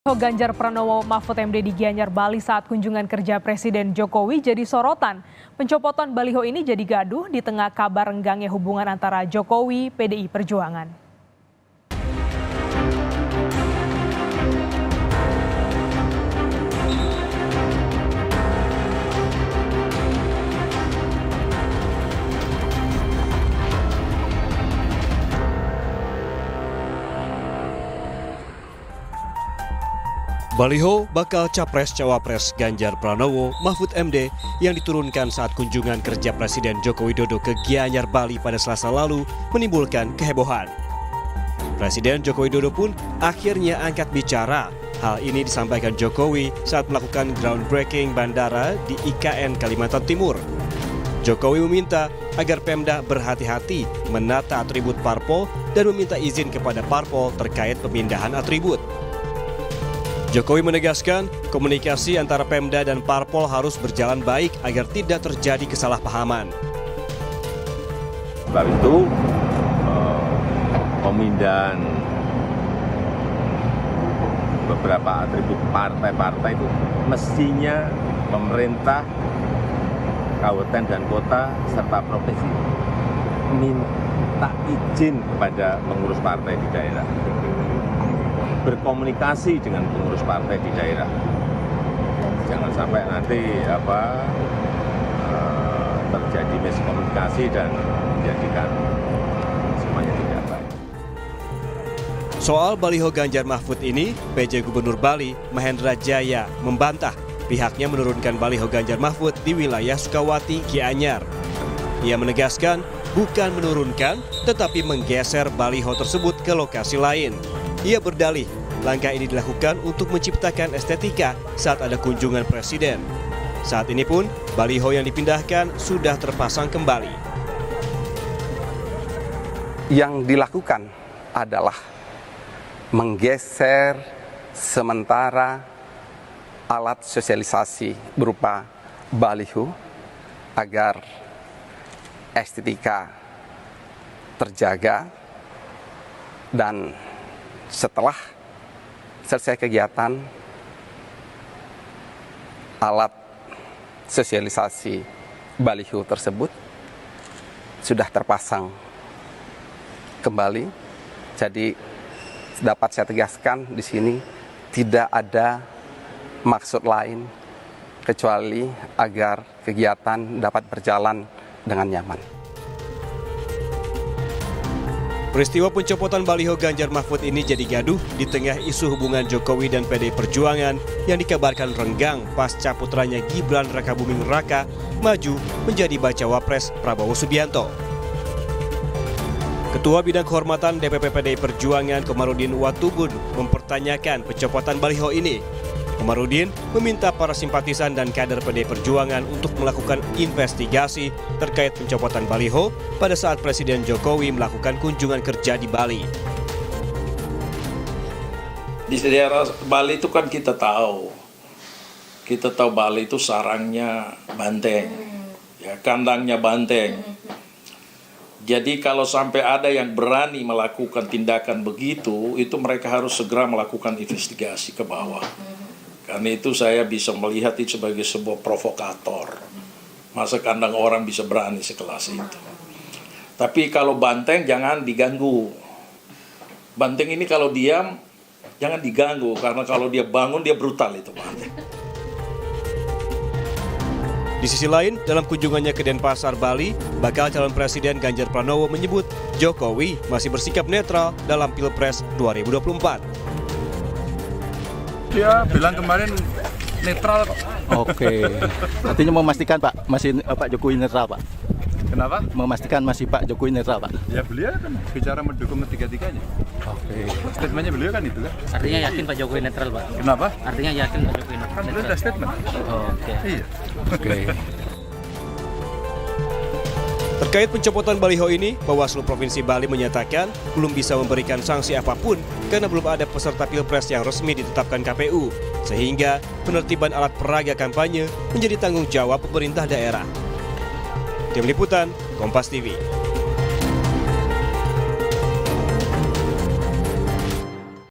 Ganjar Pranowo Mahfud MD di Gianyar, Bali saat kunjungan kerja Presiden Jokowi jadi sorotan. Pencopotan baliho ini jadi gaduh di tengah kabar renggangnya hubungan antara Jokowi PDI Perjuangan. Baliho bakal Capres-Cawapres Ganjar Pranowo Mahfud MD yang diturunkan saat kunjungan kerja Presiden Joko Widodo ke Gianyar, Bali pada Selasa lalu menimbulkan kehebohan. Presiden Joko Widodo pun akhirnya angkat bicara. Hal ini disampaikan Jokowi saat melakukan groundbreaking bandara di IKN Kalimantan Timur. Jokowi meminta agar Pemda berhati-hati menata atribut parpol dan meminta izin kepada parpol terkait pemindahan atribut. Jokowi menegaskan komunikasi antara Pemda dan parpol harus berjalan baik agar tidak terjadi kesalahpahaman. Sebab itu pemindahan beberapa atribut partai-partai itu mestinya pemerintah, kabupaten dan kota serta provinsi minta izin kepada pengurus partai di daerah, berkomunikasi dengan pengurus partai di daerah. Jangan sampai nanti terjadi miskomunikasi dan menjadikan semuanya tidak baik. Soal baliho Ganjar Mahfud ini, PJ Gubernur Bali Mahendra Jaya membantah pihaknya menurunkan baliho Ganjar Mahfud di wilayah Sukawati, Gianyar. Ia menegaskan bukan menurunkan, tetapi menggeser baliho tersebut ke lokasi lain. Ia berdalih, langkah ini dilakukan untuk menciptakan estetika saat ada kunjungan presiden. Saat ini pun, baliho yang dipindahkan sudah terpasang kembali. Yang dilakukan adalah menggeser sementara alat sosialisasi berupa baliho agar estetika terjaga, dan setelah selesai kegiatan, alat sosialisasi baliho tersebut sudah terpasang kembali. Jadi dapat saya tegaskan di sini tidak ada maksud lain kecuali agar kegiatan dapat berjalan dengan nyaman. Peristiwa pencopotan baliho Ganjar Mahfud ini jadi gaduh di tengah isu hubungan Jokowi dan PDI Perjuangan yang dikabarkan renggang pasca putranya Gibran Rakabuming Raka maju menjadi bacawa pres Prabowo Subianto. Ketua Bidang Kehormatan DPP PDI Perjuangan Komarudin Watubun mempertanyakan pencopotan baliho ini. Komarudin meminta para simpatisan dan kader PDI Perjuangan untuk melakukan investigasi terkait pencopotan baliho pada saat Presiden Jokowi melakukan kunjungan kerja di Bali. Di daerah Bali itu kan kita tahu Bali itu sarangnya banteng, ya, kandangnya banteng. Jadi kalau sampai ada yang berani melakukan tindakan begitu, itu mereka harus segera melakukan investigasi ke bawah. Karena itu saya bisa melihat itu sebagai sebuah provokator. Masa kandang orang bisa berani sekelas itu. Tapi kalau banteng jangan diganggu. Banteng ini kalau diam jangan diganggu, karena kalau dia bangun dia brutal itu banteng. Di sisi lain, dalam kunjungannya ke Denpasar, Bali, bakal calon Presiden Ganjar Pranowo menyebut Jokowi masih bersikap netral dalam Pilpres 2024. Dia bilang kemarin netral kok. Oke. Artinya memastikan Pak, masih Pak Jokowi netral Pak? Kenapa? Memastikan masih Pak Jokowi netral Pak? Ya beliau kan bicara mendukung ketiga-tiganya. Oke. Statementnya beliau kan itu kan. Artinya yakin Pak Jokowi netral Pak? Kenapa? Artinya yakin Pak Jokowi netral? Kan beliau udah statement. Oke. Iya. Oke. Terkait pencopotan baliho ini, Bawaslu Provinsi Bali menyatakan belum bisa memberikan sanksi apapun karena belum ada peserta Pilpres yang resmi ditetapkan KPU, sehingga penertiban alat peraga kampanye menjadi tanggung jawab pemerintah daerah. Tim Liputan, Kompas TV.